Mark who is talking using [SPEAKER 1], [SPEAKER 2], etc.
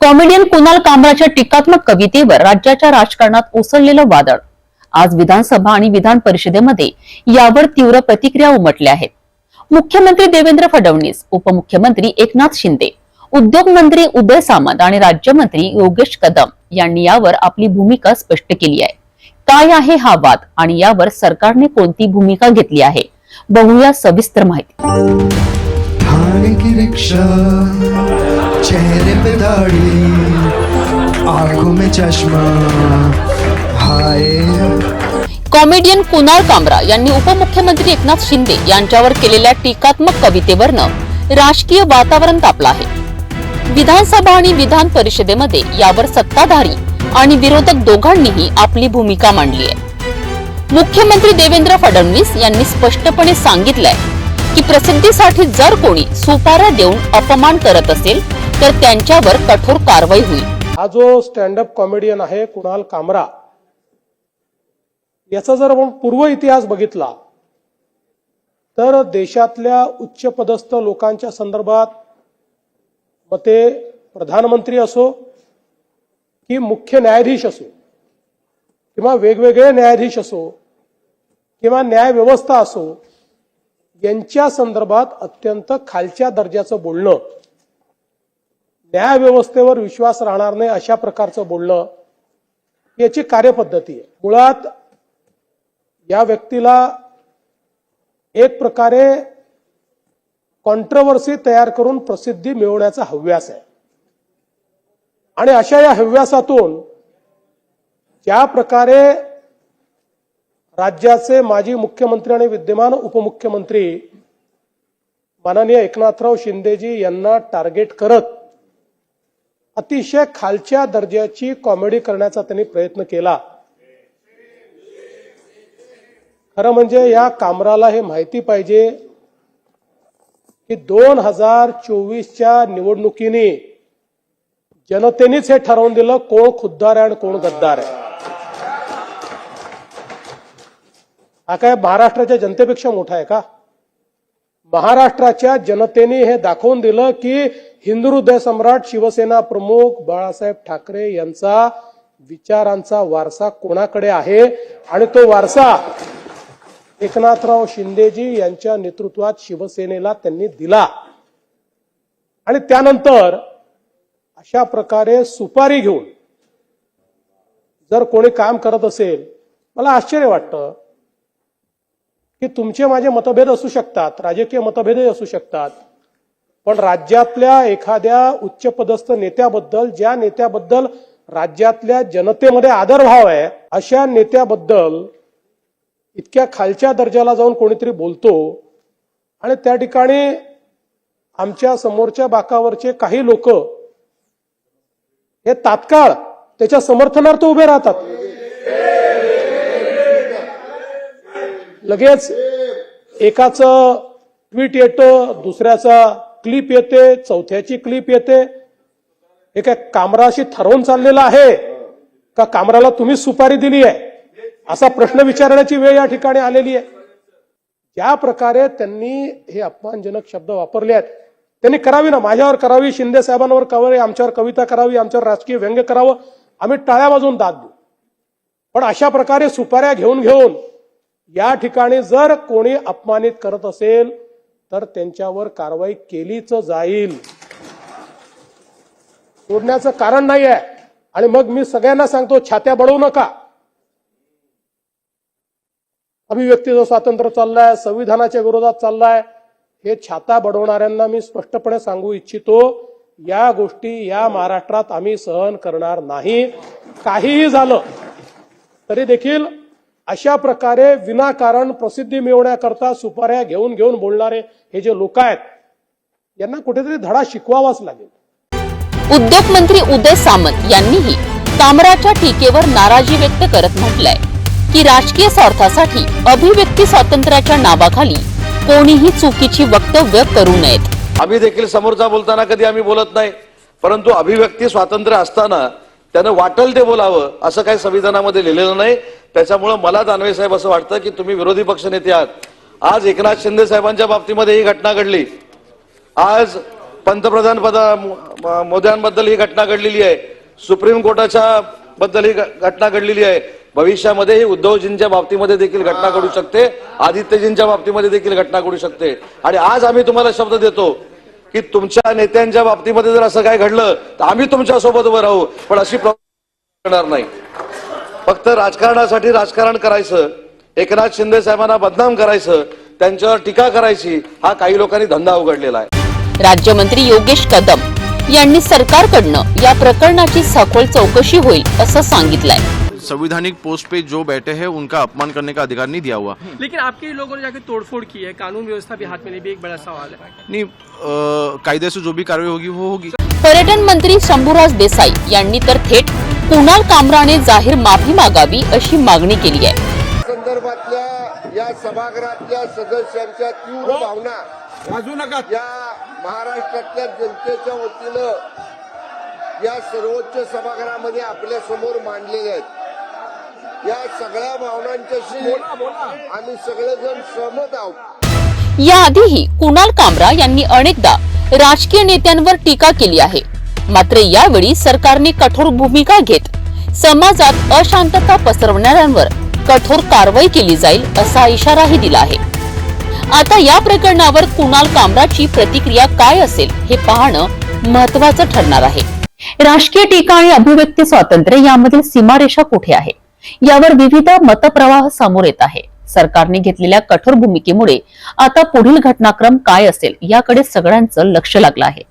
[SPEAKER 1] Comedian Kunal कामराच्या टीकात्मक कवितेवर राज्याच्या राजकारणात उसळलेलं वादळ. आज विधानसभा आणि विधान परिषदेमध्ये यावर तीव्र प्रतिक्रिया उमटल्या आहेत. मुख्यमंत्री देवेंद्र फडणवीस, उपमुख्यमंत्री एकनाथ शिंदे, उद्योग मंत्री उदय सामंत आणि राज्यमंत्री योगेश कदम यांनी यावर आपली भूमिका स्पष्ट केली आहे. काय आहे हा वाद आणि यावर सरकारने कोणती भूमिका घेतली आहे, बघूया सविस्तर माहिती.
[SPEAKER 2] चेहरे पे दाढ़ी, आंखों में चश्मा, हाय.
[SPEAKER 1] कॉमेडियन कुणाल कामरा यांनी उपमुख्यमंत्री एकनाथ शिंदे यांच्यावर केलेल्या टीकात्मक कवितेवरनं राजकीय वातावरण तापलं आहे. विधानसभा आणि विधान परिषदेमध्ये यावर सत्ताधारी आणि विरोधक दोघांनीही आपली भूमिका मांडली आहे. मुख्यमंत्री देवेंद्र फडणवीस यांनी स्पष्टपणे सांगितलंय की प्रसिद्धीसाठी जर कोणी सुपाऱ्या देऊन अपमान करत असेल तर त्यांच्यावर कठोर कारवाई होईल.
[SPEAKER 3] हा जो स्टँड अप कॉमेडियन आहे कुणाल कामरा, याचा जर आपण पूर्व इतिहास बघितला तर देशातल्या उच्च पदस्थ लोकांच्या संदर्भात, मग ते प्रधानमंत्री असो की मुख्य न्यायाधीश असो किंवा वेगवेगळे न्यायाधीश असो किंवा न्याय व्यवस्था असो, यांच्या संदर्भात अत्यंत खालच्या दर्जाचं बोलणं, न्याय व्यवस्थेवर विश्वास राहणार नाही अशा प्रकारचं बोलणं, याची कार्यपद्धती आहे. मुळात या व्यक्तीला एक प्रकारे कॉन्ट्रोवर्सी तयार करून प्रसिद्धी मिळवण्याचा हव्यास आहे. आणि अशा या हव्यासातून ज्या प्रकारे राज्याचे माजी मुख्यमंत्री आणि विद्यमान उपमुख्यमंत्री माननीय एकनाथराव शिंदेजी यांना टार्गेट करत अतिशय खालच्या दर्जाची कॉमेडी करण्याचा त्यांनी प्रयत्न केला. खरं म्हणजे या कामराला हे माहिती पाहिजे की 2024च्या निवडणुकीने जनतेनेच हे ठरवून दिलं कोण खुद्दार आहे आणि कोण गद्दार आहे. हा काय महाराष्ट्राच्या जनतेपेक्षा मोठा आहे का? महाराष्ट्राच्या जनतेने हे दाखवून दिलं की हिंदू हृदय सम्राट शिवसेना प्रमुख बाळासाहेब ठाकरे यांचा विचारांचा वारसा कोणाकडे आहे आणि तो वारसा एकनाथराव शिंदेजी यांच्या नेतृत्वात शिवसेनेला त्यांनी दिला. आणि त्यानंतर अशा प्रकारे सुपारी घेऊन जर कोणी काम करत असेल, मला आश्चर्य वाटतं की तुमचे माझे मतभेद असू शकतात, राजकीय मतभेदही असू शकतात, पण राज्यातल्या एखाद्या उच्चपदस्थ नेत्याबद्दल, ज्या नेत्याबद्दल राज्यातल्या जनतेमध्ये आदरभाव आहे, अशा नेत्याबद्दल इतक्या खालच्या दर्जाला जाऊन कोणीतरी बोलतो आणि त्या ठिकाणी आमच्या समोरच्या बाकावरचे काही लोक हे तात्काळ त्याच्या समर्थनार्थ उभे राहतात. लगेच एकाचं ट्विट येतं, दुसऱ्याचा क्लिप येते, चौथ्याची क्लिप येते. हे काय कामराशी ठरवून चाललेलं आहे का कामराला तुम्ही सुपारी दिली आहे असा प्रश्न विचारण्याची वेळ या ठिकाणी आलेली आहे. ज्या प्रकारे त्यांनी हे अपमानजनक शब्द वापरले आहेत त्यांनी करावी ना, माझ्यावर करावी, शिंदे साहेबांवर करावी, आमच्यावर कविता करावी, आमच्यावर राजकीय व्यंग्य करावं, आम्ही टाळ्या वाजवून दाद देऊ. पण अशा प्रकारे सुपाऱ्या घेऊन घेऊन या ठिकाणी जर कोणी अपमानित करत असेल तर त्यांच्यावर कारवाई केलीच जाईल. सोडण्याचं कारण नाही आहे. आणि मग मी सगळ्यांना सांगतो, छात्या बडवू नका. अभिव्यक्तीचं स्वातंत्र्य चाललंय, संविधानाच्या विरोधात चाललाय, हे छाता बडवणाऱ्यांना मी स्पष्टपणे सांगू इच्छितो, या गोष्टी या महाराष्ट्रात आम्ही सहन करणार नाही. काहीही झालं तरी देखील अशा प्रकारे विनाकारण प्रसिद्धी मिळवण्याकरता सुपाऱ्या घेऊन घेऊन बोलणारे हे जे लोक आहेत, यांना कुठेतरी धडा शिकवावाच लागेल.
[SPEAKER 1] उद्योग मंत्री उदय सामंत यांनीही कामराच्या टीकेवर नाराजी व्यक्त करत म्हटलंय की राजकीय स्वार्थासाठी अभिव्यक्ती स्वातंत्र्याच्या नावाखाली कोणीही चुकीची वक्तव्य करू नयेत.
[SPEAKER 4] आम्ही देखील समोरचा बोलताना कधी आम्ही बोलत नाही, परंतु अभिव्यक्ती स्वातंत्र्य असताना त्यानं वाटेल ते बोलावं असं काही संविधानामध्ये लिहिलेलं नाही. त्याच्यामुळे मला दानवे साहेब असं वाटतं की तुम्ही विरोधी पक्षनेते आहात. आज एकनाथ शिंदे साहेबांच्या बाबतीमध्ये ही घटना घडली. आज पंतप्रधान मोदयांबद्दल ही घटना घडलेली आहे, सुप्रीम कोर्टाच्या बद्दल ही घटना घडलेली आहे, भविष्यामध्ये ही उद्धवजींच्या बाबतीमध्ये देखील घटना घडू शकते, आदित्यजींच्या बाबतीमध्ये देखील घटना घडू शकते. आणि आज आम्ही तुम्हाला शब्द देतो की तुमच्या नेत्यांच्या बाबतीमध्ये जर असं काय घडलं तर आम्ही तुमच्या सोबत उभं राहू, पण अशी प्रवृत्ती करणार नाही. फक्त राजकारणासाठी राजकारण करायचं, एकनाथ शिंदे साहेबांना बदनाम करायचं, त्यांच्यावर टीका करायची, हा काही लोकांनी धंदा उघडलेला आहे.
[SPEAKER 1] राज्यमंत्री योगेश कदम यांनी सरकारकडनं या प्रकरणाची सखोल चौकशी होईल असं सांगितलंय.
[SPEAKER 5] संवैधानिक पोस्ट पे जो बैठे हैं उनका अपमान करने का अधिकार नहीं दिया हुआ.
[SPEAKER 6] लेकिन आपके लोगों ने जाकर तोड़फोड़ की है, कानून व्यवस्था भी हाथ में ले भी एक बड़ा सवाल है.
[SPEAKER 5] नहीं, कायदे से जो भी कार्रवाई होगी वो होगी.
[SPEAKER 1] पर्यटन मंत्री शंभूराज देसाई यांनी तर थेट कुणाल कामराने जाहीर माफी मागावी अशी मागणी केली आहे.
[SPEAKER 7] संदर्भातल्या या सभागृहातल्या सदस्यांच्या तीव्र भावना या महाराष्ट्रातल्या जनतेच्या वतीनं या सर्वोच्च सभागृहामध्ये आपल्या समोर मांडलेल्या आहेत. या सगळ्या भावनांच्याशी आम्ही सगळेजण सहमत आहोत.
[SPEAKER 1] याआधीही कुणाल कामरा यांनी अनेकदा राजकीय नेत्यांवर टीका केली आहे. मात्र यावेळी सरकारने कठोर भूमिका घेत समाजात अशांतता पसरवणाऱ्यांवर कठोर कारवाई केली जाईल असा इशाराही दिला आहे. आता या प्रकरणावर कुणाल कामराची प्रतिक्रिया काय असेल हे पाहणं महत्त्वाचं ठरणार आहे. राजकीय टीका आणि अभिव्यक्ती स्वातंत्र्य यामधील सीमारेषा कुठे आहे यावर विविध मतप्रवाह समोर येत आहे. सरकारने घेतलेल्या कठोर भूमिकेमुळे आता पुढील घटनाक्रम काय असेल याकडे सगळ्यांचं लक्ष लागलं आहे.